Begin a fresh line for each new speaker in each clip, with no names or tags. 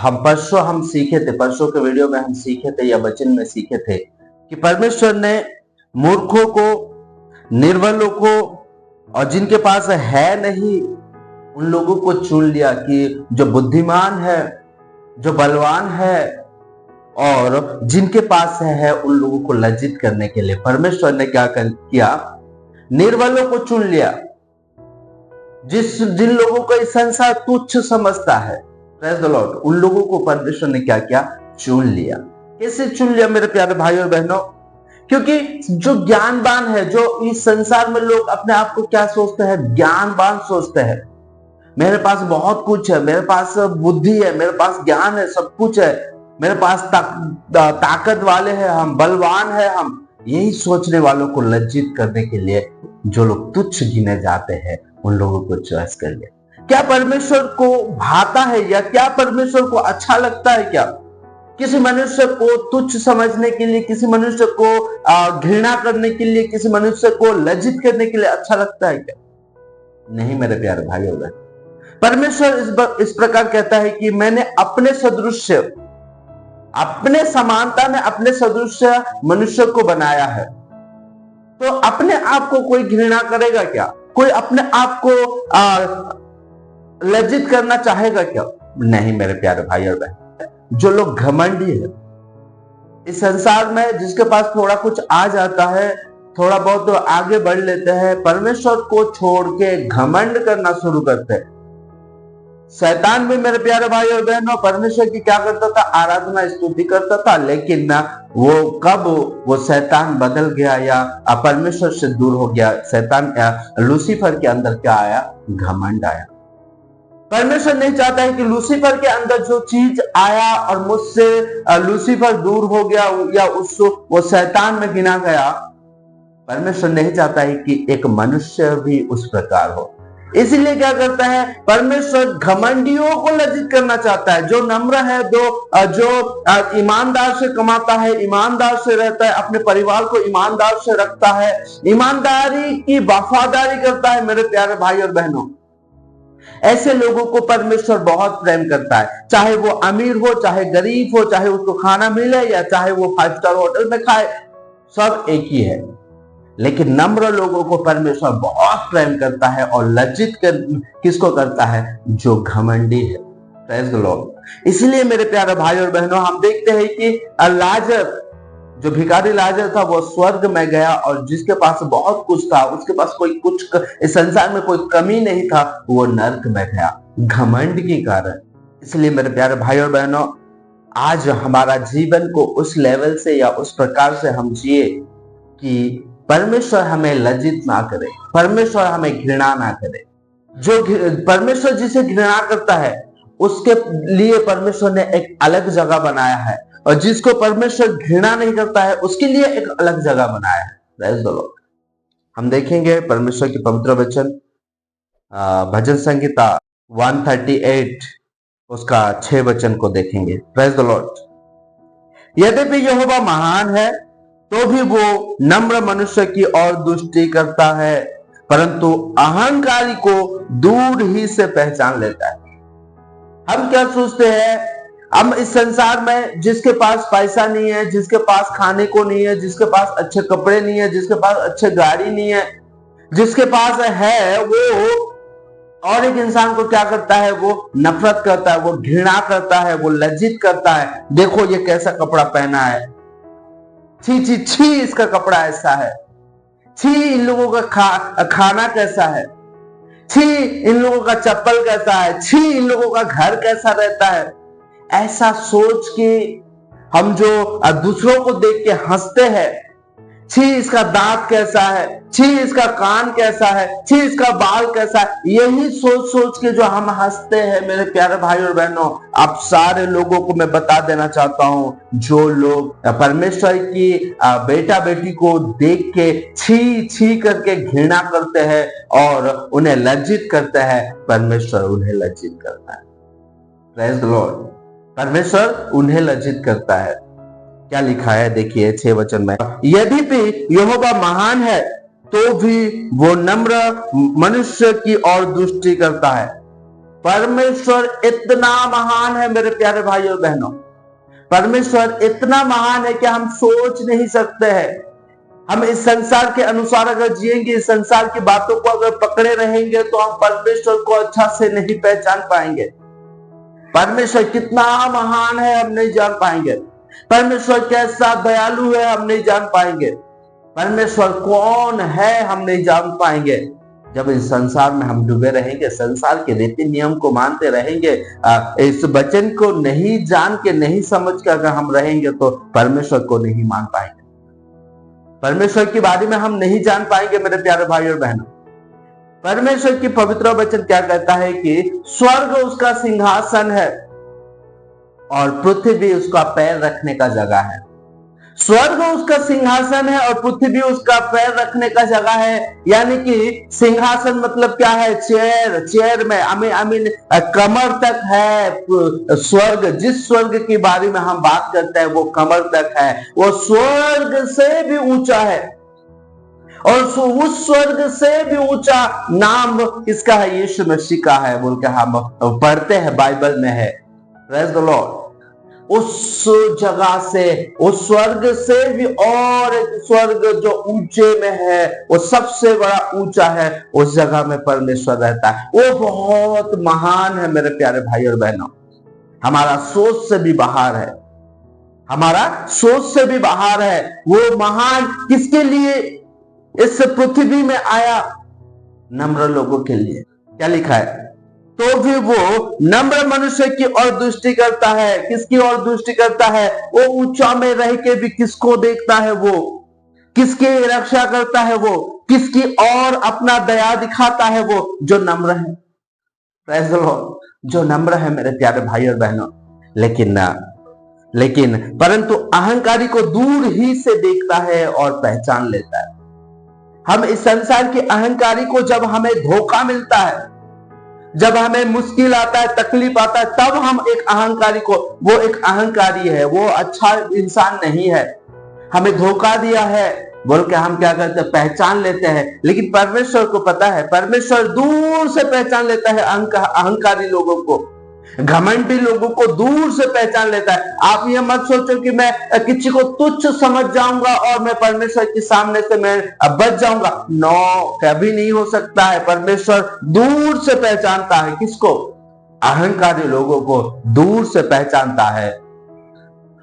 हम सीखे थे, परसों के वीडियो में हम सीखे थे या वचन में सीखे थे कि परमेश्वर ने मूर्खों को, निर्बलों को और जिनके पास है नहीं उन लोगों को चुन लिया कि जो बुद्धिमान है, जो बलवान है और जिनके पास है उन लोगों को लज्जित करने के लिए परमेश्वर ने क्या किया, निर्बलों को चुन लिया। जिन लोगों को इस संसार तुच्छ समझता है, प्रेज द लॉर्ड, उन लोगों को परमेश्वर ने क्या किया, चुन लिया। कैसे चुन लिया मेरे प्यारे भाई और बहनों? क्योंकि जो ज्ञानवान है, जो इस संसार में लोग अपने आप को क्या सोचते हैं, ज्ञानवान सोचते हैं। मेरे पास बहुत कुछ है, मेरे पास बुद्धि है, मेरे पास ज्ञान है, सब कुछ है, मेरे पास ताकत वाले हैं हम, बलवान है हम। यही सोचने वालों को लज्जित करने के लिए जो लोग तुच्छ गिने जाते हैं उन लोगों को चॉइस कर लिया। क्या परमेश्वर को भाता है या क्या परमेश्वर को अच्छा लगता है? क्या किसी मनुष्य को तुच्छ समझने के लिए, किसी मनुष्य को घृणा करने के लिए, किसी मनुष्य को लज्जित करने के लिए अच्छा लगता है क्या? नहीं मेरे प्यारे भाई और बहन। परमेश्वर इस प्रकार कहता है कि मैंने अपने सदृश्य, अपने समानता में अपने सदृश्य मनुष्य को बनाया है। तो अपने आप को कोई घृणा करेगा क्या? कोई अपने आप को लज्जित करना चाहेगा क्या? नहीं मेरे प्यारे भाई और बहन। जो लोग घमंडी है इस संसार में, जिसके पास थोड़ा कुछ आ जाता है, थोड़ा बहुत तो आगे बढ़ लेते हैं, परमेश्वर को छोड़ के घमंड करना शुरू करते हैं। शैतान भी मेरे प्यारे भाई और बहनों परमेश्वर की क्या करता था, आराधना स्तुति करता था, लेकिन ना वो कब वो शैतान बदल गया या परमेश्वर से दूर हो गया, शैतान लूसीफर के अंदर क्या आया, घमंड आया। परमेश्वर नहीं चाहता है कि लूसीफर के अंदर जो चीज आया और मुझसे लूसीफर दूर हो गया या उसको वो शैतान में गिना गया, परमेश्वर नहीं चाहता है कि एक मनुष्य भी उस प्रकार हो। इसीलिए क्या करता है, परमेश्वर घमंडियों को लज्जित करना चाहता है। जो नम्र है, जो ईमानदार से कमाता है, ईमानदार से रहता है, अपने परिवार को ईमानदार से रखता है, ईमानदारी की वफादारी करता है मेरे प्यारे भाई और बहनों, ऐसे लोगों को परमेश्वर बहुत प्रेम करता है। चाहे वो अमीर हो, चाहे गरीब हो, चाहे उसको खाना मिले या चाहे वो 5 स्टार होटल में खाए, सब एक ही है। लेकिन नम्र लोगों को परमेश्वर बहुत प्रेम करता है और लज्जित किसको करता है, जो घमंडी है। Praise the Lord. इसलिए मेरे प्यारे भाई और बहनों हम देखते हैं कि लाजर, जो भिखारी लाजर था, वो स्वर्ग में गया और जिसके पास बहुत कुछ था, उसके पास कोई कुछ इस संसार में कोई कमी नहीं था, वो नर्क में गया घमंड के कारण। इसलिए मेरे प्यारे भाई और बहनों आज हमारा जीवन को उस लेवल से या उस प्रकार से हम जिए कि परमेश्वर हमें लज्जित ना करे, परमेश्वर हमें घृणा ना करे। जो परमेश्वर जिसे घृणा करता है उसके लिए परमेश्वर ने एक अलग जगह बनाया है, और जिसको परमेश्वर घृणा नहीं करता है उसके लिए एक अलग जगह बनाया है। Praise the Lord. हम देखेंगे परमेश्वर की पवित्र वचन, भजन संहिता 138 उसका 6 वचन को देखेंगे। Praise the Lord. यद्यपि यहोवा महान है तो भी वो नम्र मनुष्य की ओर दृष्टि करता है, परंतु अहंकारी को दूर ही से पहचान लेता है। हम क्या सोचते हैं, हम इस संसार में जिसके पास पैसा नहीं है, जिसके पास खाने को नहीं है, जिसके पास अच्छे कपड़े नहीं है, जिसके पास अच्छे गाड़ी नहीं है, जिसके पास है, वो और एक इंसान को क्या करता है, वो नफरत करता है, वो घृणा करता है, वो लज्जित करता है। देखो ये कैसा कपड़ा पहना है, छी छी छी इसका कपड़ा ऐसा है, छी इन लोगों का खाना कैसा है, छी इन लोगों का चप्पल कैसा है, छी इन लोगों का घर कैसा रहता है। ऐसा सोच के हम जो दूसरों को देख के हंसते हैं, छी इसका दांत कैसा है, छी इसका कान कैसा है, छी इसका बाल कैसा है, यही सोच सोच के जो हम हंसते हैं मेरे प्यारे भाई और बहनों, आप सारे लोगों को मैं बता देना चाहता हूं, जो लोग परमेश्वर की बेटा बेटी को देख के छी छी करके घृणा करते हैं और उन्हें लज्जित करते हैं, परमेश्वर उन्हें लज्जित करता है। Praise the Lord. परमेश्वर उन्हें लज्जित करता है। क्या लिखा है देखिए 6 वचन में, यद्यपि यहोवा महान है तो भी वो नम्र मनुष्य की ओर दृष्टि करता है। परमेश्वर इतना महान है मेरे प्यारे भाई और बहनों, परमेश्वर इतना महान है कि हम सोच नहीं सकते हैं। हम इस संसार के अनुसार अगर जिएंगे, इस संसार की बातों को अगर पकड़े रहेंगे तो हम परमेश्वर को अच्छा से नहीं पहचान पाएंगे। परमेश्वर कितना महान है हम नहीं जान पाएंगे। परमेश्वर कैसा दयालु है हम नहीं जान पाएंगे। परमेश्वर कौन है हम नहीं जान पाएंगे। जब इस संसार में हम डूबे रहेंगे, संसार के रीति नियम को मानते रहेंगे, इस वचन को नहीं जान के, नहीं समझ के अगर हम रहेंगे तो परमेश्वर को नहीं मान पाएंगे। परमेश्वर के बारे में हम नहीं जान पाएंगे मेरे प्यारे भाई और बहनों। परमेश्वर की पवित्र वचन क्या कहता है कि स्वर्ग उसका सिंहासन है और पृथ्वी उसका पैर रखने का जगह है। स्वर्ग उसका सिंहासन है और पृथ्वी उसका पैर रखने का जगह है। यानी कि सिंहासन मतलब क्या है? चेयर। चेयर में आमीन कमर तक है स्वर्ग। जिस स्वर्ग के बारे में हम बात करते हैं वो कमर तक है, वो स्वर्ग से भी ऊंचा है। और उस स्वर्ग से भी ऊंचा नाम किसका है? यीशु मसीह का है बोल के हम पढ़ते हैं, बाइबल में है। Praise the Lord. उस जगह से, उस स्वर्ग से भी और एक स्वर्ग जो ऊंचे में है, वो सबसे बड़ा ऊंचा है, उस जगह में परमेश्वर रहता है। वो बहुत महान है मेरे प्यारे भाई और बहनों। हमारा सोच से भी बाहर है, हमारा सोच से भी बाहर है। वो महान किसके लिए इस पृथ्वी में आया? नम्र लोगों के लिए। क्या लिखा है? तो भी वो नम्र मनुष्य की ओर दृष्टि करता है। किसकी ओर दृष्टि करता है? वो ऊंचा में रह के भी किसको देखता है? वो किसकी रक्षा करता है? वो किसकी ओर अपना दया दिखाता है? वो जो नम्र है। Praise the Lord. जो नम्र है मेरे प्यारे भाई और बहनों। लेकिन परंतु अहंकारी को दूर ही से देखता है और पहचान लेता है। हम इस संसार के अहंकारी को जब हमें धोखा मिलता है, जब हमें मुश्किल आता है, तकलीफ आता है, तब हम एक अहंकारी को, वो एक अहंकारी है, वो अच्छा इंसान नहीं है, हमें धोखा दिया है बोल के हम क्या करते हैं? पहचान लेते हैं। लेकिन परमेश्वर को पता है, परमेश्वर दूर से पहचान लेता है अहंकारी लोगों को, घमंडी लोगों को दूर से पहचान लेता है। आप ये मत सोचो कि मैं किसी को तुच्छ समझ जाऊंगा और मैं परमेश्वर के सामने से मैं बच जाऊंगा। नो, कभी नहीं हो सकता है। परमेश्वर दूर से पहचानता है। किसको? अहंकारी लोगों को दूर से पहचानता है।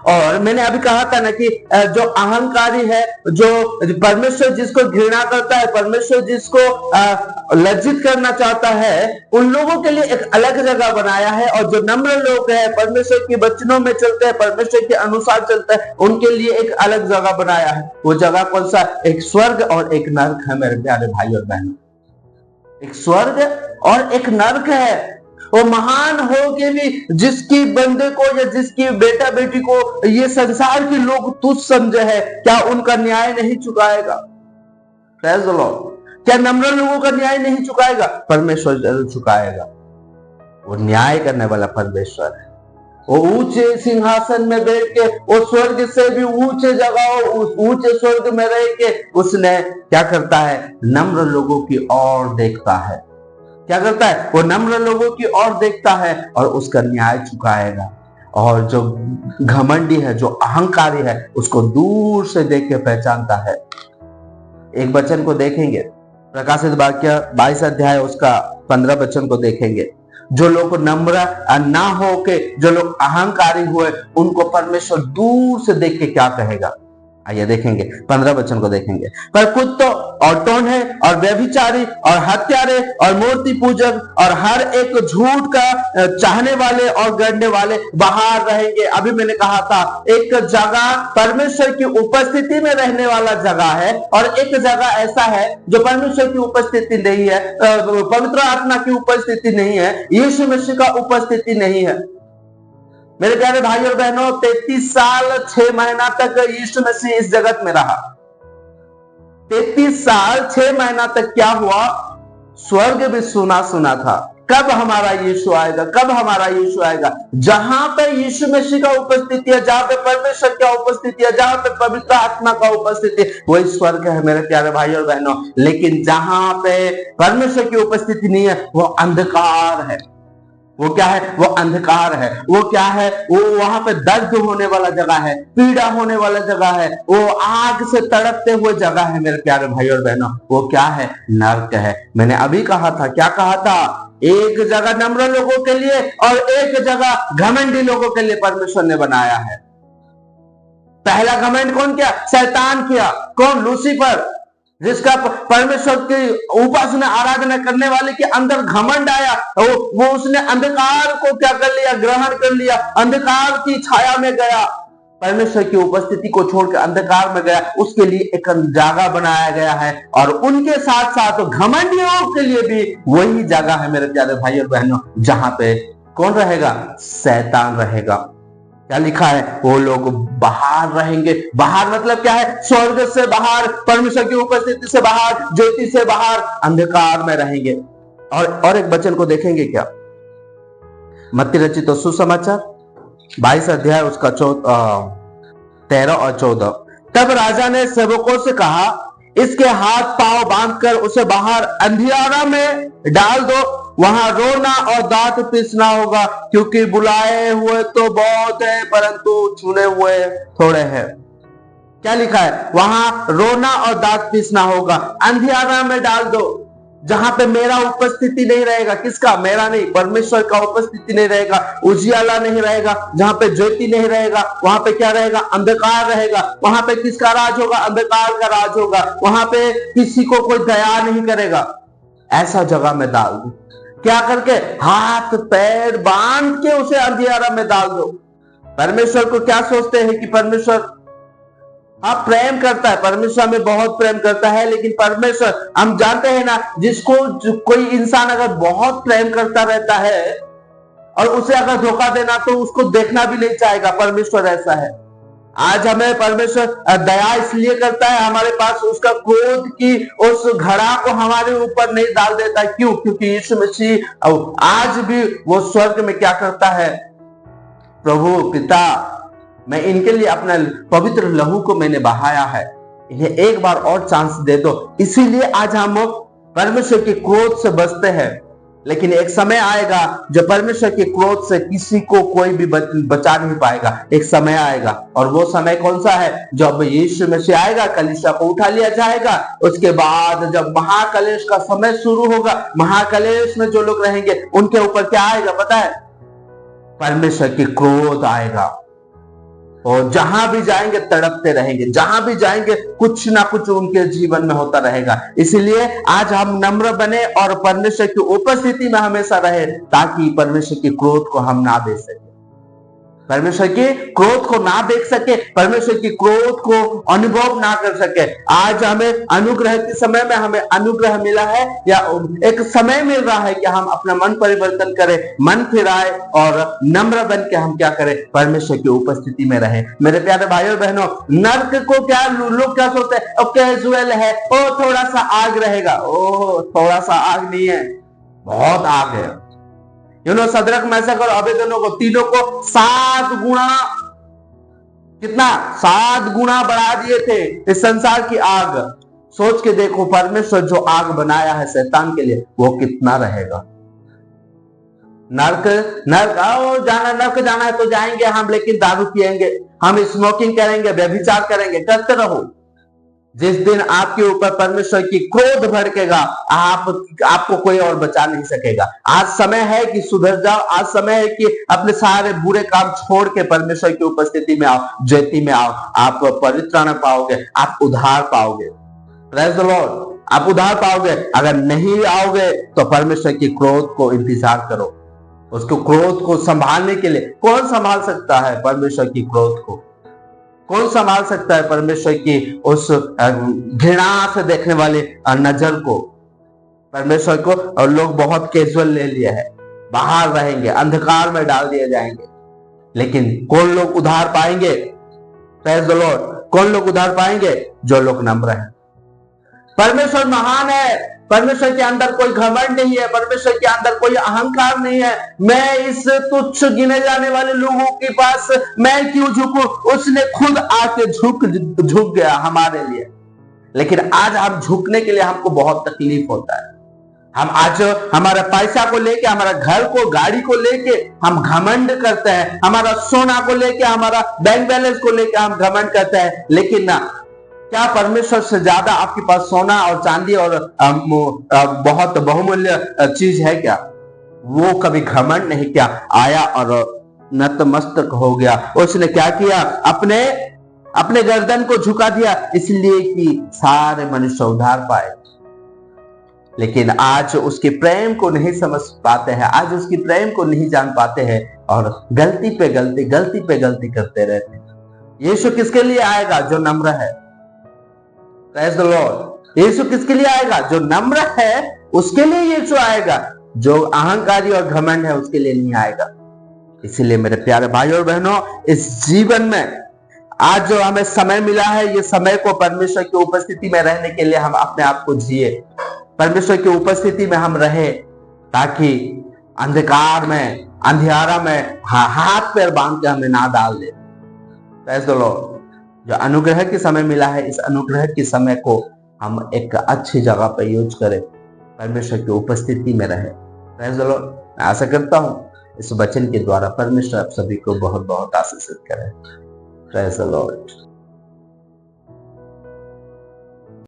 और मैंने अभी कहा था ना कि जो अहंकारी है, जो परमेश्वर जिसको घृणा करता है, परमेश्वर जिसको लज्जित करना चाहता है, उन लोगों के लिए एक अलग जगह बनाया है। और जो नम्र लोग हैं, परमेश्वर के वचनों में चलते हैं, परमेश्वर के अनुसार चलते हैं, उनके लिए एक अलग जगह बनाया है। वो जगह कौन सा? एक स्वर्ग और एक नरक है मेरे प्यारे भाई और बहनों। एक स्वर्ग और एक नरक है। वो महान हो के भी जिसकी बंदे को या जिसकी बेटा बेटी को ये संसार के लोग तुच्छ समझे है, क्या उनका न्याय नहीं चुकाएगा? Praise the Lord. क्या नम्र लोगों का न्याय नहीं चुकाएगा? परमेश्वर जरूर चुकाएगा। वो न्याय करने वाला परमेश्वर है। वो ऊंचे सिंहासन में बैठ के, वो स्वर्ग से भी ऊंचे जगह, ऊंचे स्वर्ग में रह के उसने क्या करता है? नम्र लोगों की ओर देखता है। क्या करता है? वो नम्र लोगों की ओर देखता है और उसका न्याय चुकाएगा। और जो घमंडी है, जो अहंकारी है, उसको दूर से देख के पहचानता है। एक वचन को देखेंगे, प्रकाशित वाक्य 22 अध्याय उसका 15 वचन को देखेंगे। जो लोग नम्र ना हो के, जो लोग अहंकारी हुए, उनको परमेश्वर दूर से देख के क्या कहेगा? आइए देखेंगे, 15 वचन को देखेंगे। पर कुछ तो और टोन्हे और व्यभिचारी और हत्यारे और मूर्ति पूजक और हर एक झूठ का चाहने वाले और गढ़ने वाले बाहर रहेंगे। अभी मैंने कहा था, एक जगह परमेश्वर की उपस्थिति में रहने वाला जगह है और एक जगह ऐसा है जो परमेश्वर की उपस्थिति नहीं है, पवित्र आत्मा की उपस्थिति नहीं है, यीशु मसीह का उपस्थिति नहीं है। मेरे प्यारे भाई और बहनों, 33 साल 6 महीना तक यीशु मसीह इस जगत में रहा। 33 साल 6 महीना तक क्या हुआ? स्वर्ग भी सुना सुना था। कब हमारा यीशु आएगा? कब हमारा यीशु आएगा? जहां पे यीशु मसीह का उपस्थिति है, जहां पे परमेश्वर का उपस्थिति है, जहां पे पवित्र आत्मा का उपस्थिति है, वही स्वर्ग है मेरे प्यारे भाई और बहनों। लेकिन जहां पे परमेश्वर की उपस्थिति नहीं है, वो अंधकार है। वो क्या है? वो अंधकार है। वो क्या है? वो वहां पे दर्द होने वाला जगह है, पीड़ा होने वाला जगह है, वो आग से तड़पते हुए जगह है मेरे प्यारे भाई और बहनों। वो क्या है? नर्क है। मैंने अभी कहा था, क्या कहा था? एक जगह नम्र लोगों के लिए और एक जगह घमंडी लोगों के लिए परमेश्वर ने बनाया है। पहला घमंड कौन किया? शैतान किया। कौन? लूसीफर, जिसका परमेश्वर की उपासना आराधना करने वाले के अंदर घमंड आया। वो उसने अंधकार को क्या कर लिया? ग्रहण कर लिया, अंधकार की छाया में गया, परमेश्वर की उपस्थिति को छोड़कर अंधकार में गया। उसके लिए एक जगह बनाया गया है, और उनके साथ साथ घमंडियों के लिए भी वही जगह है मेरे प्यारे भाई और बहनों, जहां पे कौन रहेगा? शैतान रहेगा। क्या लिखा है? वो लोग बाहर रहेंगे। बाहर मतलब क्या है? स्वर्ग से बाहर, परमेश्वर की उपस्थिति से बाहर, ज्योति से बाहर, अंधकार में रहेंगे। और एक वचन को देखेंगे क्या? मत्ती रचित सुसमाचार 22 अध्याय उसका 13 और 14। तब राजा ने सेवकों से कहा, इसके हाथ पांव बांधकर उसे बाहर अंधियारा में डाल दो, वहां रोना और दांत पीसना होगा, क्योंकि बुलाए हुए तो बहुत है परंतु चुने हुए थोड़े हैं। क्या लिखा है? वहां रोना और दांत पीसना होगा। अंधियारा में डाल दो, जहां पे मेरा उपस्थिति नहीं रहेगा। किसका? मेरा नहीं, परमेश्वर का उपस्थिति नहीं रहेगा, उजियाला नहीं रहेगा, जहां पे ज्योति नहीं रहेगा, वहां पे क्या रहेगा? अंधकार रहेगा। वहां पे किसका राज होगा? अंधकार का राज होगा। वहां पे किसी को कोई दया नहीं करेगा। ऐसा जगह में डाल दो। क्या करके? हाथ पैर बांध के उसे अंधियारा में डाल दो। परमेश्वर को क्या सोचते हैं कि परमेश्वर आप प्रेम करता है, परमेश्वर हमें बहुत प्रेम करता है, लेकिन परमेश्वर, हम जानते हैं ना, जिसको कोई इंसान अगर बहुत प्रेम करता रहता है और उसे अगर धोखा देना तो उसको देखना भी नहीं चाहेगा। परमेश्वर ऐसा है। आज हमें परमेश्वर दया इसलिए करता है, हमारे पास उसका क्रोध की उस घड़ा को हमारे ऊपर नहीं डाल देता। क्यों? क्योंकि यीशु मसीह आज भी वो स्वर्ग में क्या करता है? प्रभु पिता, मैं इनके लिए अपना पवित्र लहू को मैंने बहाया है, इन्हें एक बार और चांस दे दो। इसीलिए आज हम परमेश्वर के क्रोध से बचते हैं। लेकिन एक समय आएगा जब परमेश्वर के क्रोध से किसी को कोई भी बचा नहीं पाएगा। एक समय आएगा, और वो समय कौन सा है? जब यीशु मसीह आएगा, कलीसिया को उठा लिया जाएगा। उसके बाद जब महाकलेश का समय शुरू होगा, महाकलेश में जो लोग रहेंगे उनके ऊपर क्या आएगा पता है? परमेश्वर की क्रोध आएगा, और जहां भी जाएंगे तड़पते रहेंगे, जहां भी जाएंगे कुछ ना कुछ उनके जीवन में होता रहेगा। इसलिए आज हम नम्र बने और परमेश्वर की उपस्थिति में हमेशा रहे, ताकि परमेश्वर की क्रोध को हम ना देख सके, परमेश्वर के क्रोध को ना देख सके, परमेश्वर की क्रोध को अनुभव ना कर सके। आज हमें अनुग्रह के समय में हमें अनुग्रह मिला है, या एक समय मिल रहा है कि हम अपना मन परिवर्तन करें, मन फिराए और नम्र बन के हम क्या करें? परमेश्वर की उपस्थिति में रहे। मेरे प्यारे भाइयों बहनों, नर्क को क्या लोग क्या सोचते हैं? ओ कैजुअल है, ओ थोड़ा सा आग रहेगा। ओ थोड़ा सा आग नहीं है, बहुत आग है। सदरक मैशक और अबेदनो को, तीनों को 7 गुना, कितना? 7 गुना बढ़ा दिए थे इस संसार की आग। सोच के देखो, परमेश्वर जो आग बनाया है शैतान के लिए, वो कितना रहेगा। नर्क आओ, नर्क जाना है तो जाएंगे हम, लेकिन दारू पिएंगे, हम स्मोकिंग करेंगे, व्यभिचार करेंगे, करते रहो। जिस दिन आपके ऊपर परमेश्वर की क्रोध भड़केगा, आपको कोई और बचा नहीं सकेगा। आज समय है कि सुधर जाओ, आज समय है कि अपने सारे बुरे काम छोड़ के परमेश्वर की उपस्थिति में आओ, ज्योति में आओ। आप परित्राण पाओगे, आप उद्धार पाओगे। प्रेज़ द लॉर्ड, आप उद्धार पाओगे। अगर नहीं आओगे तो परमेश्वर की क्रोध को इंतजार करो। उसको क्रोध को संभालने के लिए कौन संभाल सकता है? परमेश्वर की क्रोध को कौन संभाल सकता है? परमेश्वर की उस घृणा से देखने वाले नजर को, परमेश्वर को। और लोग बहुत कैजुअल ले लिए है, बाहर रहेंगे, अंधकार में डाल दिए जाएंगे। लेकिन कौन लोग उद्धार पाएंगे? प्रेज़ द लॉर्ड, कौन लोग उद्धार पाएंगे? जो लोग नम्र हैं। परमेश्वर महान है, परमेश्वर के अंदर कोई घमंड नहीं है, परमेश्वर के अंदर कोई अहंकार नहीं है। मैं इस तुच्छ गिने जाने वाले लोगों के पास मैं क्यों झुकूं? उसने खुद आके झुक गया हमारे लिए। लेकिन आज हम झुकने के लिए हमको बहुत तकलीफ होता है। हम आज हमारा पैसा को लेके, हमारा घर को, गाड़ी को लेके हम घमंड करते हैं, हमारा सोना को लेके, हमारा बैंक बैलेंस को लेके हम घमंड करते हैं। लेकिन ना, क्या परमेश्वर से ज्यादा आपके पास सोना और चांदी और बहुत बहुमूल्य चीज है क्या? वो कभी घमंड नहीं किया, आया और नतमस्तक हो गया। उसने क्या किया? अपने गर्दन को झुका दिया, इसलिए कि सारे मनुष्य उद्धार पाए। लेकिन आज उसके प्रेम को नहीं समझ पाते हैं, आज उसकी प्रेम को नहीं जान पाते हैं और गलती पे गलती करते रहते हैं। यीशु किसके लिए आएगा? जो नम्र है। Praise the Lord. यीशु किसके लिए आएगा? जो नम्र है उसके लिए यीशु आएगा। जो अहंकारी और घमंड है उसके लिए नहीं आएगा। इसीलिए मेरे प्यारे भाइयों और बहनों, इस जीवन में आज जो हमें समय मिला है, ये समय को परमेश्वर की उपस्थिति में रहने के लिए हम अपने आप को जिए, परमेश्वर की उपस्थिति में हम रहे, ताकि अंधकार में, अंधियारा में हाथ पैर बांध के हमें ना डाल दे। Praise the Lord. जो अनुग्रह के समय मिला है, इस अनुग्रह के समय को हम एक अच्छी जगह पर यूज करें, परमेश्वर की उपस्थिति में रहे। Praise the Lord. मैं आशा करता हूं इस वचन के द्वारा परमेश्वर आप सभी को बहुत बहुत आशीषित करे। Praise the Lord.